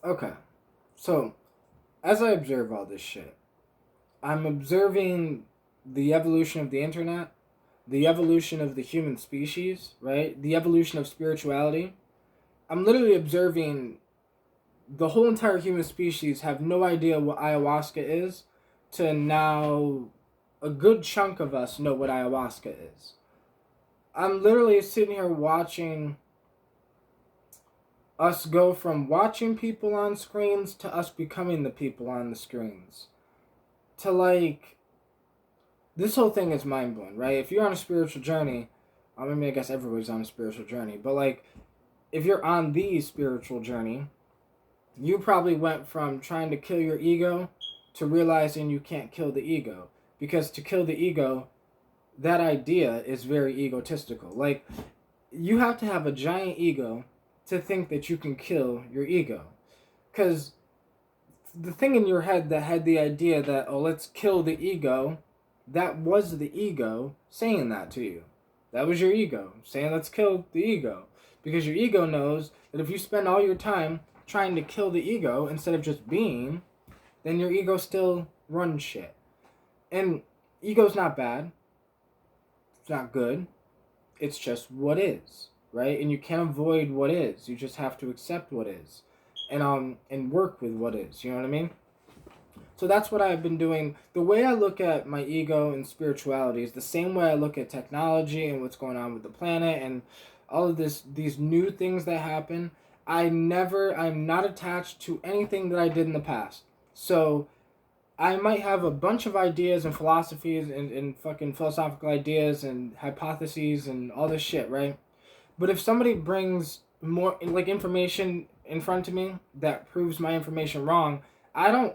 Okay. So, as I observe all this shit, I'm observing the evolution of the internet, the evolution of the human species, right? The evolution of spirituality. I'm literally observing the whole entire human species have no idea what ayahuasca is, to now a good chunk of us know what ayahuasca is. I'm literally sitting here watching us go from watching people on screens to us becoming the people on the screens. To like, this whole thing is mind blowing, right? If you're on a spiritual journey, I guess everybody's on a spiritual journey, but like, if you're on the spiritual journey, you probably went from trying to kill your ego to realizing you can't kill the ego. Because to kill the ego, that idea is very egotistical. Like, you have to have a giant ego to think that you can kill your ego. Because the thing in your head that had the idea that, oh, let's kill the ego, that was the ego saying that to you. That was your ego saying, let's kill the ego. Because your ego knows that if you spend all your time trying to kill the ego instead of just being, then your ego still runs shit. And ego's not bad, it's not good, it's just what is, right? And you can't avoid what is. You just have to accept what is, and work with what is. You know what I mean? So that's what I've been doing. The way I look at my ego and spirituality is the same way I look at technology and what's going on with the planet and all of these new things that happen. I'm not attached to anything that I did in the past. So I might have a bunch of ideas and philosophies and fucking philosophical ideas and hypotheses and all this shit, right? But if somebody brings more like information in front of me that proves my information wrong, I don't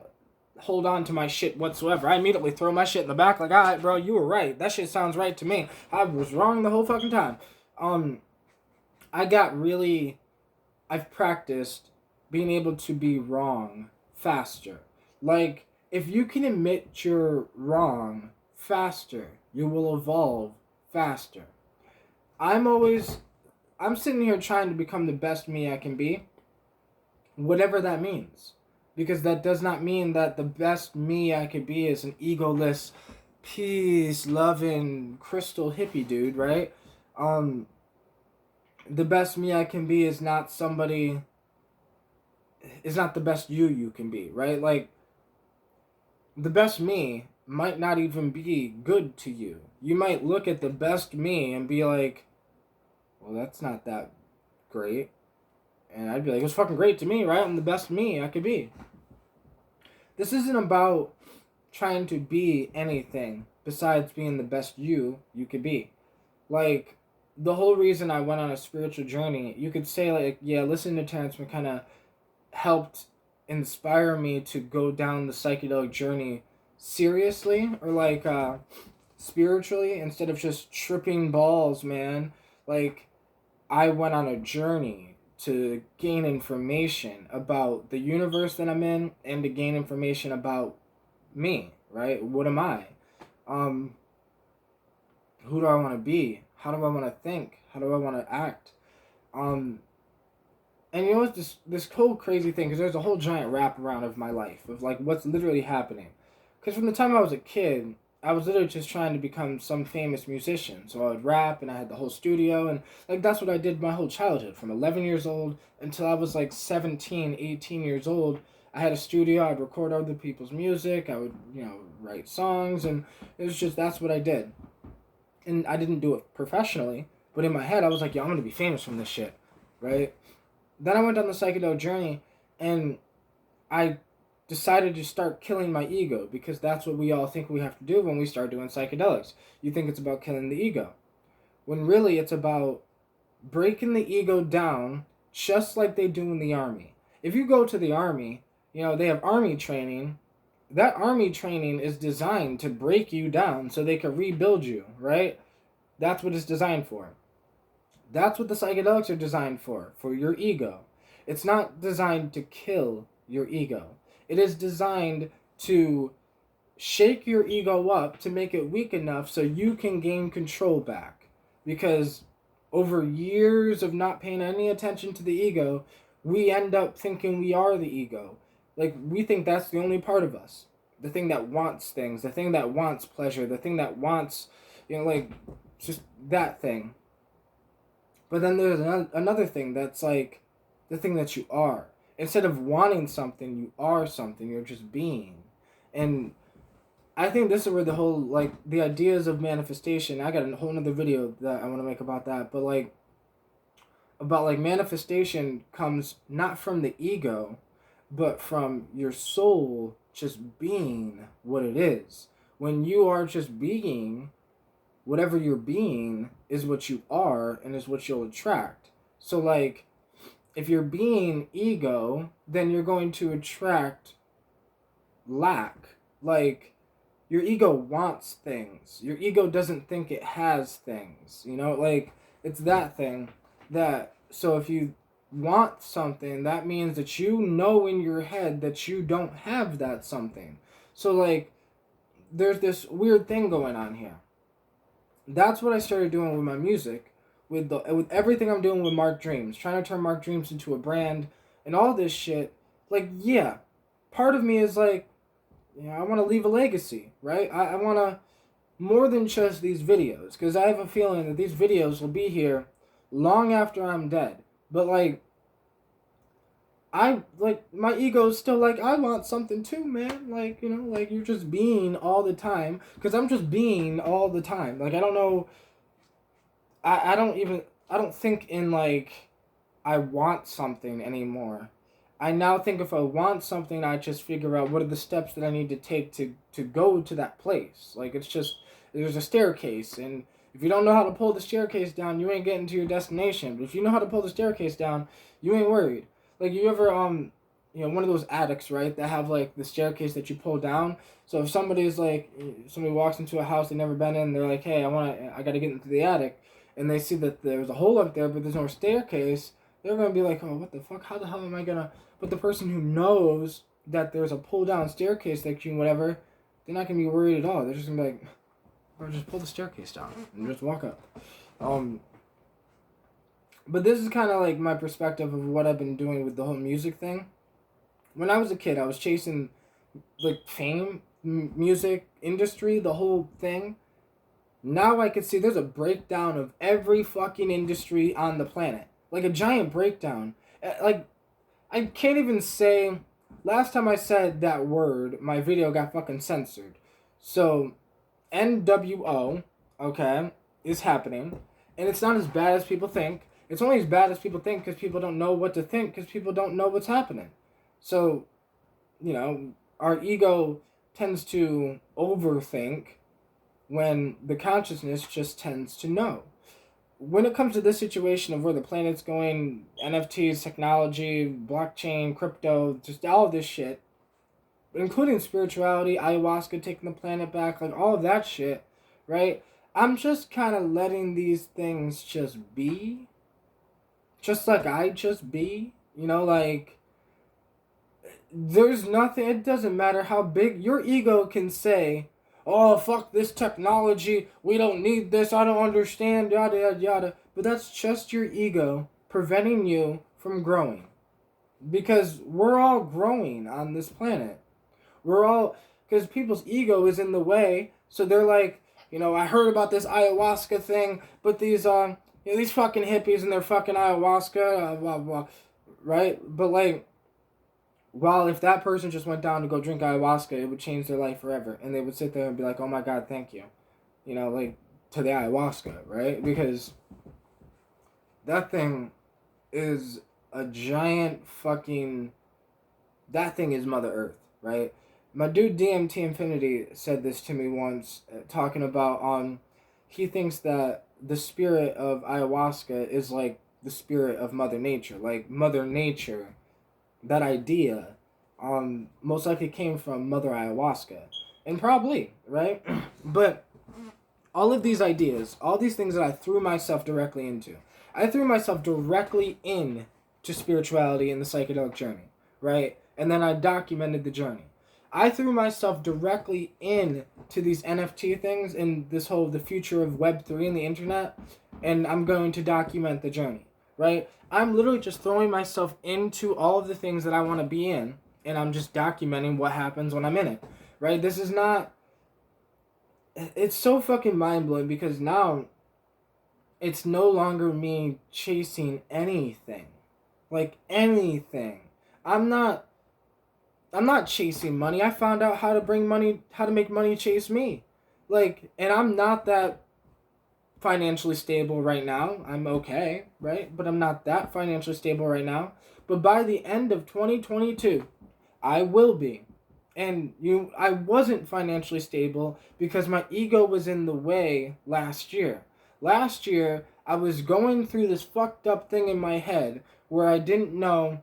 hold on to my shit whatsoever. I immediately throw my shit in the back like, all right, bro, you were right. That shit sounds right to me. I was wrong the whole fucking time. Um, I got really, I've practiced being able to be wrong faster. Like, if you can admit you're wrong faster, you will evolve faster. I'm always, I'm sitting here trying to become the best me I can be, whatever that means. Because that does not mean that the best me I could be is an egoless, peace loving, crystal hippie dude, right? Um, the best me I can be is not somebody, is not the best you can be, right? Like, the best me might not even be good to you. You might look at the best me and be like, well, that's not that great. And I'd be like, it was fucking great to me, right? I'm the best me I could be. This isn't about trying to be anything besides being the best you could be. Like, the whole reason I went on a spiritual journey, you could say, like, yeah, listening to Terrence McKenna helped inspire me to go down the psychedelic journey seriously, or like spiritually, instead of just tripping balls, man. Like, I went on a journey to gain information about the universe that I'm in and to gain information about me, right? What am I? Um, who do I want to be? How do I want to think? How do I want to act? Um, and you know what's this whole crazy thing? Because there's a whole giant wraparound of my life of like what's literally happening. Because from the time I was a kid, I was literally just trying to become some famous musician. So I would rap and I had the whole studio and like that's what I did my whole childhood from 11 years old until I was like 17, 18 years old. I had a studio, I'd record other people's music, I would, write songs and it was just that's what I did. And I didn't do it professionally, but in my head I was like, yo, I'm gonna be famous from this shit, right? Then I went on the psychedelic journey and I decided to start killing my ego because that's what we all think we have to do when we start doing psychedelics. You think it's about killing the ego, when really it's about breaking the ego down just like they do in the army. If you go to the army, they have army training. That army training is designed to break you down so they can rebuild you, right? That's what it's designed for. That's what the psychedelics are designed for your ego. It's not designed to kill your ego. It is designed to shake your ego up to make it weak enough so you can gain control back. Because over years of not paying any attention to the ego, we end up thinking we are the ego. Like, we think that's the only part of us. The thing that wants things, the thing that wants pleasure, the thing that wants, like, just that thing. But then there's another thing that's like the thing that you are. Instead of wanting something, you are something. You're just being. And I think this is where the whole, like, the ideas of manifestation, I got a whole nother video that I want to make about that, but, like, about, like, manifestation comes not from the ego, but from your soul just being what it is. When you are just being, whatever you're being is what you are and is what you'll attract. So, like, if you're being ego, then you're going to attract lack. Like, your ego wants things. Your ego doesn't think it has things. Like, it's that thing that, so if you want something, that means that you know in your head that you don't have that something. So, like, there's this weird thing going on here. That's what I started doing with my music, with everything I'm doing with Mark Dreams, trying to turn Mark Dreams into a brand and all this shit. Like, yeah, part of me is like, I want to leave a legacy, right? I want to, more than just these videos, because I have a feeling that these videos will be here long after I'm dead. But, like, my ego's still like, I want something too, man. Like, like, you're just being all the time. Because I'm just being all the time. Like, I don't know. I don't think in, like, I want something anymore. I now think if I want something, I just figure out what are the steps that I need to take to go to that place. Like, it's just, there's a staircase. And if you don't know how to pull the staircase down, you ain't getting to your destination. But if you know how to pull the staircase down, you ain't worried. Like, you ever, one of those attics, right, that have, like, the staircase that you pull down. So if somebody walks into a house they've never been in, they're like, hey, I got to get into the attic, and they see that there's a hole up there, but there's no staircase, they're going to be like, oh, what the fuck, how the hell am I going to, but the person who knows that there's a pull-down staircase that you, whatever, they're not going to be worried at all. They're just going to be like, or just pull the staircase down and just walk up. But this is kind of like my perspective of what I've been doing with the whole music thing. When I was a kid, I was chasing, like, fame, music industry, the whole thing. Now I can see there's a breakdown of every fucking industry on the planet. Like, a giant breakdown. Like, I can't even say, last time I said that word, my video got fucking censored. So, NWO, okay, is happening. And it's not as bad as people think. It's only as bad as people think because people don't know what to think because people don't know what's happening. So, our ego tends to overthink when the consciousness just tends to know. When it comes to this situation of where the planet's going, NFTs, technology, blockchain, crypto, just all of this shit, including spirituality, ayahuasca, taking the planet back, like all of that shit, right? I'm just kind of letting these things just be. Just like I just be. Like, there's nothing, it doesn't matter how big, your ego can say, oh, fuck this technology, we don't need this, I don't understand, yada, yada, yada. But that's just your ego preventing you from growing. Because we're all growing on this planet. Because people's ego is in the way, so they're like, I heard about this ayahuasca thing, but these fucking hippies and their fucking ayahuasca, blah, blah, right? But, like, well, if that person just went down to go drink ayahuasca, it would change their life forever. And they would sit there and be like, oh my God, thank you. Like, to the ayahuasca, right? Because that thing is a giant fucking, that thing is Mother Earth, right? My dude DMT Infinity said this to me once, talking about, he thinks that the spirit of ayahuasca is like the spirit of Mother Nature. Like, Mother Nature, that idea, most likely came from Mother Ayahuasca. And probably, right? But all of these ideas, all these things that I threw myself directly into, I threw myself directly into spirituality and the psychedelic journey, right? And then I documented the journey. I threw myself directly into these NFT things and the future of Web3 and the internet, and I'm going to document the journey. right? I'm literally just throwing myself into all of the things that I want to be in, and I'm just documenting what happens when I'm in it, right? This is not. It's so fucking mind blowing because now it's no longer me chasing anything, like anything. I'm not. I'm not chasing money. I found out how to make money chase me, like, and I'm not that financially stable right now. I'm okay, right? But I'm not that financially stable right now. But by the end of 2022, I will be. And I wasn't financially stable because my ego was in the way last year. Last year, I was going through this fucked up thing in my head where I didn't know.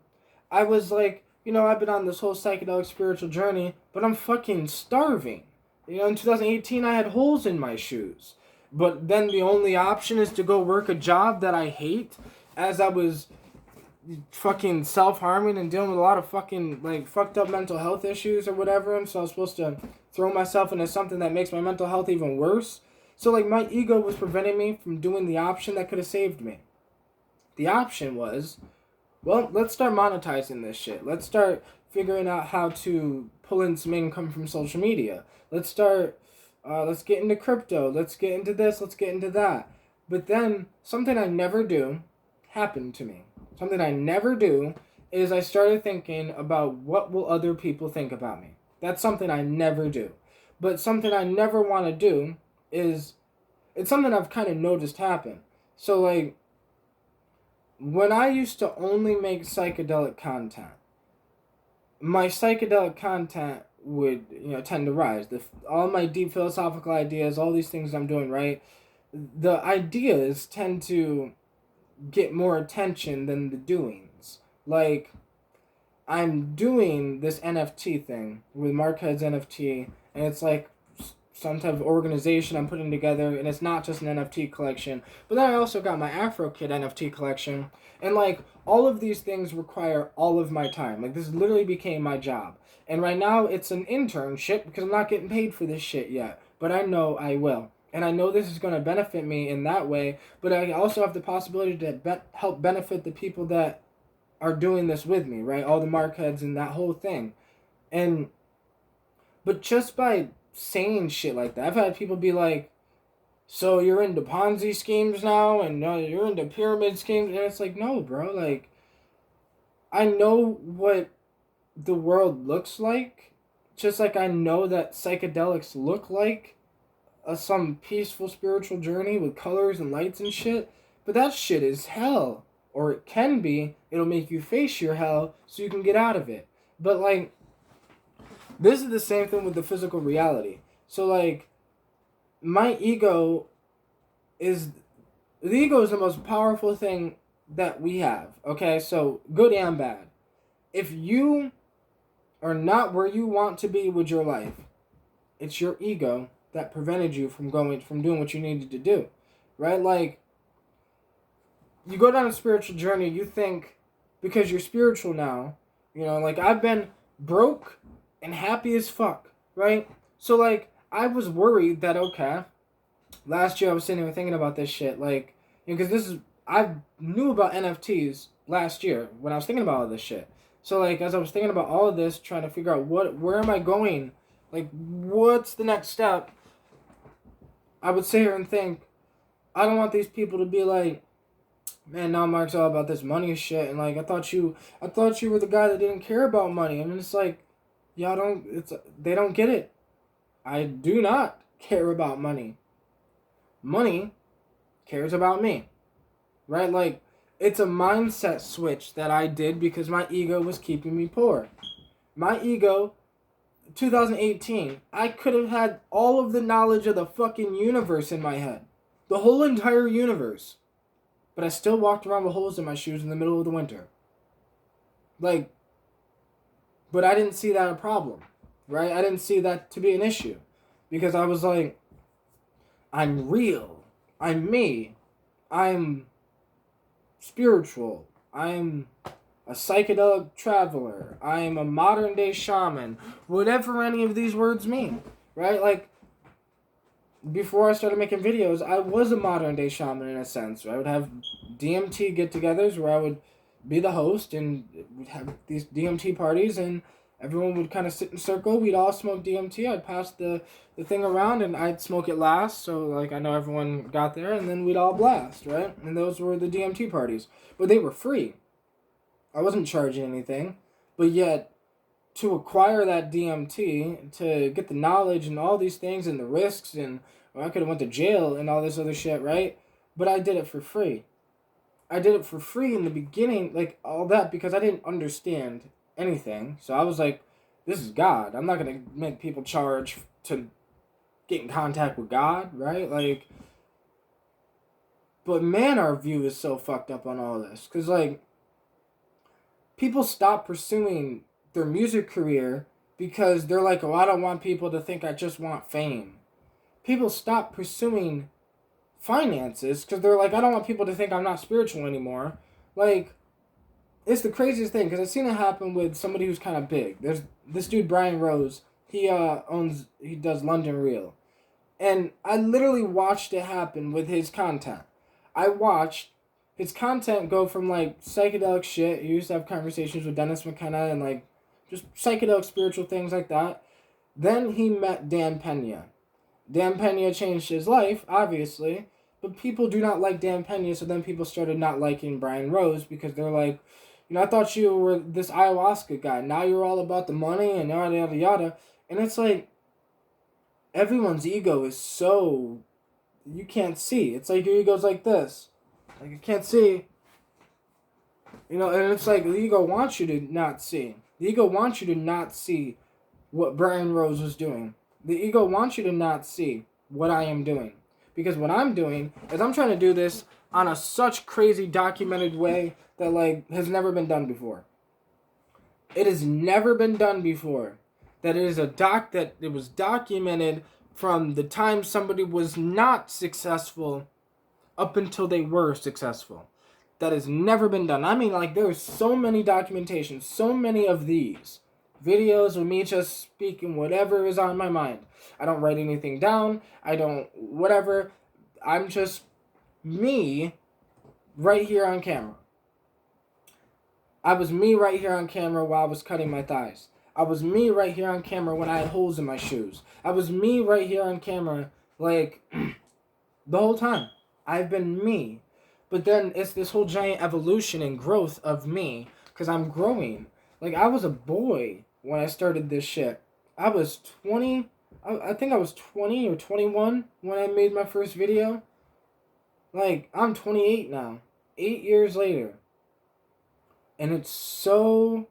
I was like, I've been on this whole psychedelic spiritual journey, but I'm fucking starving. In 2018, I had holes in my shoes. But then the only option is to go work a job that I hate, as I was fucking self-harming and dealing with a lot of fucking, like, fucked up mental health issues or whatever, and so I was supposed to throw myself into something that makes my mental health even worse. So, like, my ego was preventing me from doing the option that could have saved me. The option was, well, let's start monetizing this shit. Let's start figuring out how to pull in some income from social media. Let's get into crypto. Let's get into this. Let's get into that. But then something I never do happened to me. Something I never do is I started thinking about what will other people think about me. That's something I never do. But something I never want to do is, it's something I've kind of noticed happen. So, like, when I used to only make psychedelic content, my psychedelic content would, tend to rise. All my deep philosophical ideas, all these things I'm doing, right? The ideas tend to get more attention than the doings. Like, I'm doing this NFT thing with Marquez NFT, and it's like some type of organization I'm putting together, and it's not just an NFT collection. But then I also got my AfroKid NFT collection, and like all of these things require all of my time. Like, this literally became my job. And right now it's an internship because I'm not getting paid for this shit yet. But I know I will. And I know this is going to benefit me in that way, but I also have the possibility to help benefit the people that are doing this with me, right? All the Markheads and that whole thing. But just by saying shit like that, I've had people be like, so you're into Ponzi schemes now, and you're into pyramid schemes, and it's like, no, bro, like, I know what the world looks like, just like I know that psychedelics look like some peaceful spiritual journey with colors and lights and shit, but that shit is hell. Or it can be. It'll make you face your hell so you can get out of it. But, like, this is the same thing with the physical reality. So, like, my ego is... The ego is the most powerful thing that we have. Okay? So, good and bad. If you are not where you want to be with your life, it's your ego that prevented you from doing what you needed to do. Right? Like, you go down a spiritual journey, you think, because you're spiritual now, like, I've been broke and happy as fuck, right? So, like, I was worried that, okay, last year I was sitting here thinking about this shit, like, because I knew about NFTs last year when I was thinking about all this shit. So, like, as I was thinking about all of this, trying to figure out where am I going, like, what's the next step, I would sit here and think, I don't want these people to be like, man, now Mark's all about this money shit, and like, I thought you were the guy that didn't care about money. I mean, it's like, they don't get it. I do not care about money. Money cares about me, right? Like, it's a mindset switch that I did because my ego was keeping me poor. My ego, 2018, I could have had all of the knowledge of the fucking universe in my head. The whole entire universe. But I still walked around with holes in my shoes in the middle of the winter. Like, but I didn't see that a problem, right? I didn't see that to be an issue. Because I was like, I'm real. I'm me. I'm spiritual. I'm a psychedelic traveler. I'm a modern day shaman. Whatever any of these words mean, right? Like, before I started making videos, I was a modern day shaman in a sense. I would have DMT get-togethers where I would be the host and we'd have these DMT parties and everyone would kind of sit in a circle. We'd all smoke DMT. I'd pass the thing around and I'd smoke it last, so like I know everyone got there, and then we'd all blast, right? And those were the DMT parties. But they were free. I wasn't charging anything. But yet to acquire that DMT, to get the knowledge and all these things and the risks, and well, I could have went to jail and all this other shit, right? But I did it for free. I did it for free in the beginning, like all that, because I didn't understand anything. So I was like, this is God. I'm not going to make people charge to get in contact with God, right? Like, but man, our view is so fucked up on all this. Because, like, people stop pursuing their music career because they're like, oh, I don't want people to think I just want fame. People stop pursuing finances because they're like, I don't want people to think I'm not spiritual anymore. Like, it's the craziest thing because I've seen it happen with somebody who's kind of big. There's this dude, Brian Rose. He does London Real. And I literally watched it happen with his content. I watched his content go from like psychedelic shit. He used to have conversations with Dennis McKenna and like just psychedelic spiritual things like that. Then he met Dan Pena. Dan Pena changed his life, obviously, but people do not like Dan Pena, so then people started not liking Brian Rose because they're like, I thought you were this ayahuasca guy. Now you're all about the money and yada yada yada. And it's like, everyone's ego is so, you can't see. It's like your ego's like this. Like, you can't see. And it's like the ego wants you to not see. The ego wants you to not see what Brian Rose was doing. The ego wants you to not see what I am doing. Because what I'm doing is I'm trying to do this on a such crazy documented way that like has never been done before. It has never been done before. That it is that it was documented from the time somebody was not successful up until they were successful. That has never been done. I mean, like, there's so many documentations, so many of these videos of me just speaking whatever is on my mind. I don't write anything down. I don't, whatever. I'm just me right here on camera. I was me right here on camera while I was cutting my thighs. I was me right here on camera when I had holes in my shoes. I was me right here on camera, like, the whole time. I've been me. But then it's this whole giant evolution and growth of me, because I'm growing. Like, I was a boy when I started this shit. I was 20, I think I was 20 or 21 when I made my first video. Like, I'm 28 now, 8 years later. And it's so,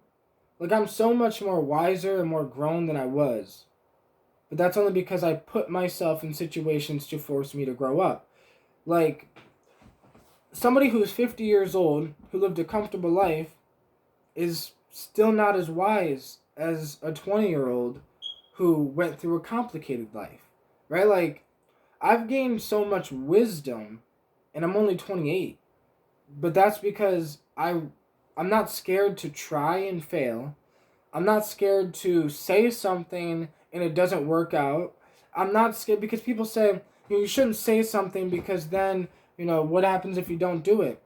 like, I'm so much more wiser and more grown than I was. But that's only because I put myself in situations to force me to grow up. Like, somebody who's 50 years old, who lived a comfortable life, is still not as wise as a 20-year-old who went through a complicated life. Right? Like, I've gained so much wisdom, and I'm only 28. But that's because I'm not scared to try and fail. I'm not scared to say something and it doesn't work out. I'm not scared because people say, you shouldn't say something because then, what happens if you don't do it?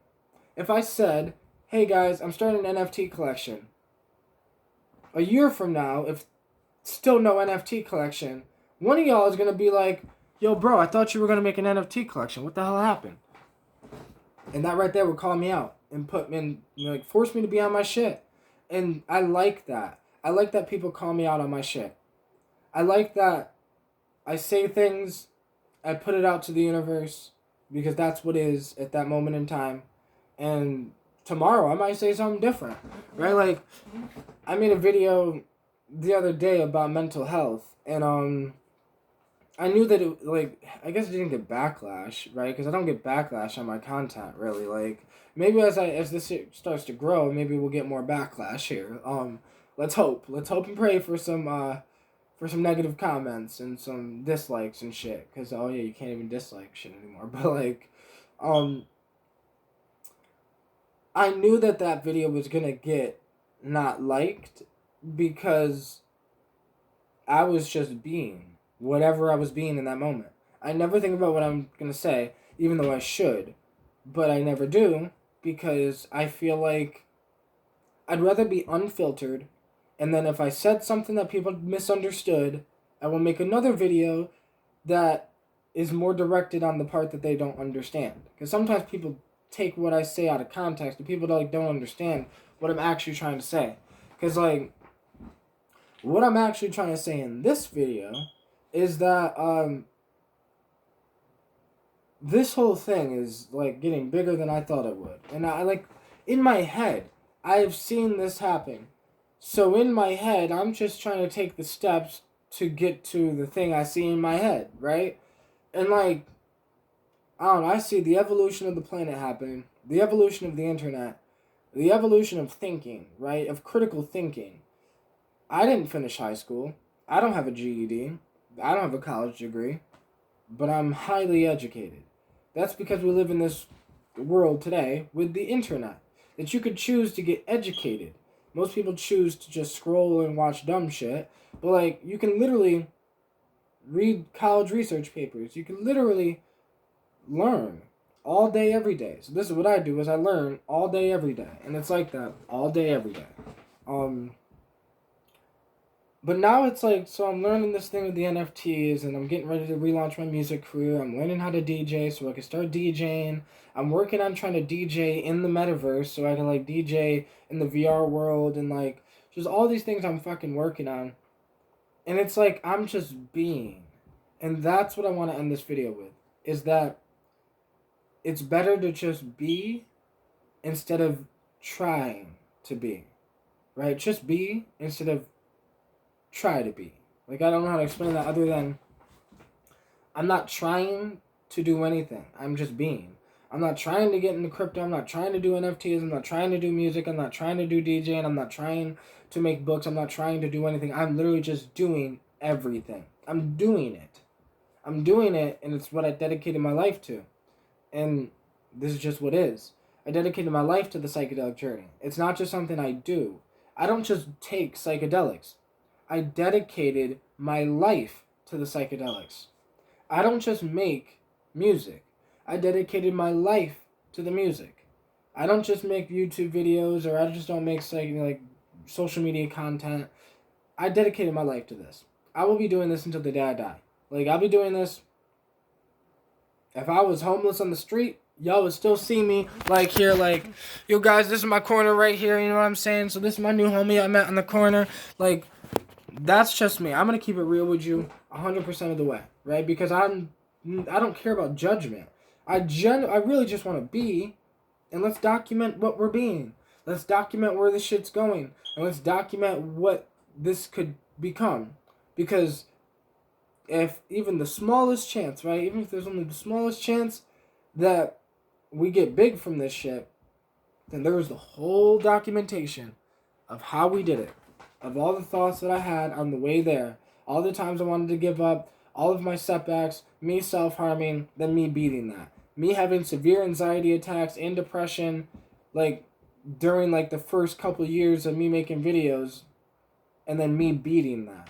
If I said, hey guys, I'm starting an NFT collection. A year from now, if still no NFT collection, one of y'all is going to be like, yo bro, I thought you were going to make an NFT collection. What the hell happened? And that right there would call me out and put me in, like, force me to be on my shit. And I like that. I like that people call me out on my shit. I like that I say things, I put it out to the universe, because that's what is at that moment in time. And tomorrow I might say something different, right? Like, I made a video the other day about mental health, and I knew that it, like, I guess I didn't get backlash, right? Because I don't get backlash on my content, really. Like, maybe as this starts to grow, maybe we'll get more backlash here. Let's hope and pray for some negative comments and some dislikes and shit. Because, oh yeah, you can't even dislike shit anymore. But, like, I knew that video was gonna get not liked because I was just being whatever I was being in that moment. I never think about what I'm going to say, even though I should. But I never do, because I feel like I'd rather be unfiltered, and then if I said something that people misunderstood, I will make another video that is more directed on the part that they don't understand. Because sometimes people take what I say out of context, and people don't understand what I'm actually trying to say. Because, what I'm actually trying to say in this video is that, this whole thing is, getting bigger than I thought it would. And in my head, I've seen this happen. So in my head, I'm just trying to take the steps to get to the thing I see in my head, right? And I don't know, I see the evolution of the planet happening, the evolution of the internet, the evolution of thinking, right? Of critical thinking. I didn't finish high school. I don't have a GED. I don't have a college degree. But I'm highly educated. That's because we live in this world today with the internet, that you could choose to get educated. Most people choose to just scroll and watch dumb shit. But, you can literally read college research papers. You can literally learn all day, every day. So this is what I do, is I learn all day, every day. And it's like that all day, every day. But now it's so I'm learning this thing with the NFTs, and I'm getting ready to relaunch my music career. I'm learning how to DJ so I can start DJing. I'm working on trying to DJ in the metaverse so I can, DJ in the VR world, and, just all these things I'm fucking working on. And it's I'm just being. And that's what I want to end this video with, is that it's better to just be instead of trying to be. Right? Just be instead of try to be. I don't know how to explain that other than I'm not trying to do anything. I'm just being. I'm not trying to get into crypto. I'm not trying to do NFTs. I'm not trying to do music. I'm not trying to do DJing. I'm not trying to make books. I'm not trying to do anything. I'm literally just doing everything. I'm doing it. I'm doing it, and it's what I dedicated my life to. And this is just what is. I dedicated my life to the psychedelic journey. It's not just something I do. I don't just take psychedelics. I dedicated my life to the psychedelics. I don't just make music. I dedicated my life to the music. I don't just make YouTube videos, or I just don't make social media content. I dedicated my life to this. I will be doing this until the day I die. I'll be doing this. If I was homeless on the street, y'all would still see me here, yo guys, this is my corner right here, you know what I'm saying? So this is my new homie I met in the corner. That's just me. I'm going to keep it real with you 100% of the way, right? Because I don't care about judgment. I really just want to be, and let's document what we're being. Let's document where this shit's going, and let's document what this could become. Because if even the smallest chance, right? Even if there's only the smallest chance that we get big from this shit, then there was the whole documentation of how we did it. Of all the thoughts that I had on the way there, all the times I wanted to give up, all of my setbacks, me self-harming, then me beating that. Me having severe anxiety attacks and depression, during, the first couple years of me making videos, and then me beating that.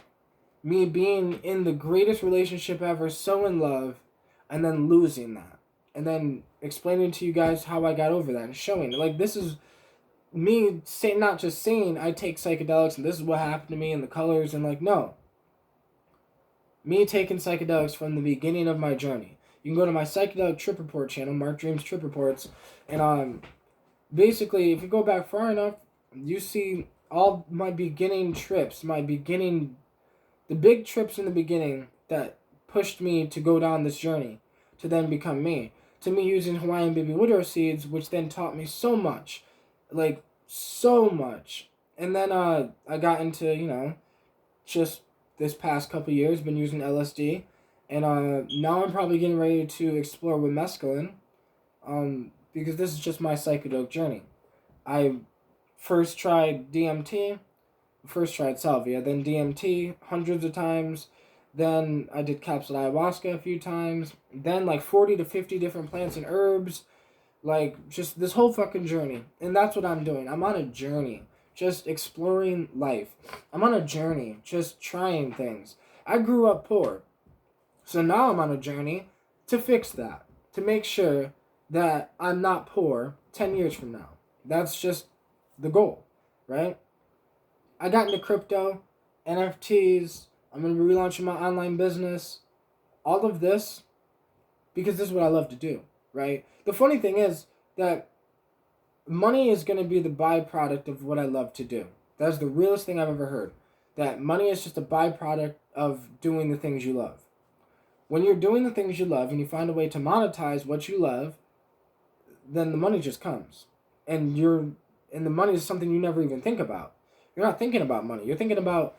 Me being in the greatest relationship ever, so in love, and then losing that. And then explaining to you guys how I got over that, and showing, this is me not just saying I take psychedelics and this is what happened to me and the colors, and no. Me taking psychedelics from the beginning of my journey. You can go to my psychedelic trip report channel, Mark Dreams Trip Reports, and basically if you go back far enough, you see all my beginning trips, the big trips in the beginning that pushed me to go down this journey, to then become me. To me using Hawaiian baby widow seeds, which then taught me so much. So much. And then I got into, just this past couple years, been using LSD. And now I'm probably getting ready to explore with mescaline. Because this is just my psychedelic journey. I first tried DMT, first tried salvia, then DMT hundreds of times. Then I did capsule ayahuasca a few times. Then 40 to 50 different plants and herbs. Just this whole fucking journey. And that's what I'm doing. I'm on a journey. Just exploring life. I'm on a journey. Just trying things. I grew up poor. So now I'm on a journey to fix that, to make sure that I'm not poor 10 years from now. That's just the goal, right? I got into crypto, NFTs, I'm going to be relaunching my online business, all of this because this is what I love to do, right? The funny thing is that money is going to be the byproduct of what I love to do. That's the realest thing I've ever heard. That money is just a byproduct of doing the things you love. When you're doing the things you love and you find a way to monetize what you love, then the money just comes. And the money is something you never even think about. You're not thinking about money. You're thinking about,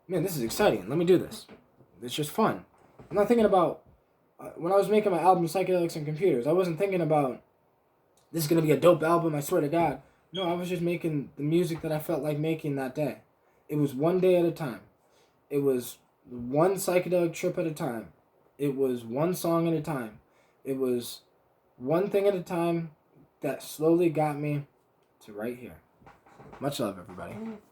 man, this is exciting. Let me do this. It's just fun. I'm not thinking about, when I was making my album Psychedelics and Computers, I wasn't thinking about, this is going to be a dope album, I swear to God. No, I was just making the music that I felt like making that day. It was one day at a time. It was one psychedelic trip at a time. It was one song at a time. It was one thing at a time that slowly got me to right here. Much love, everybody.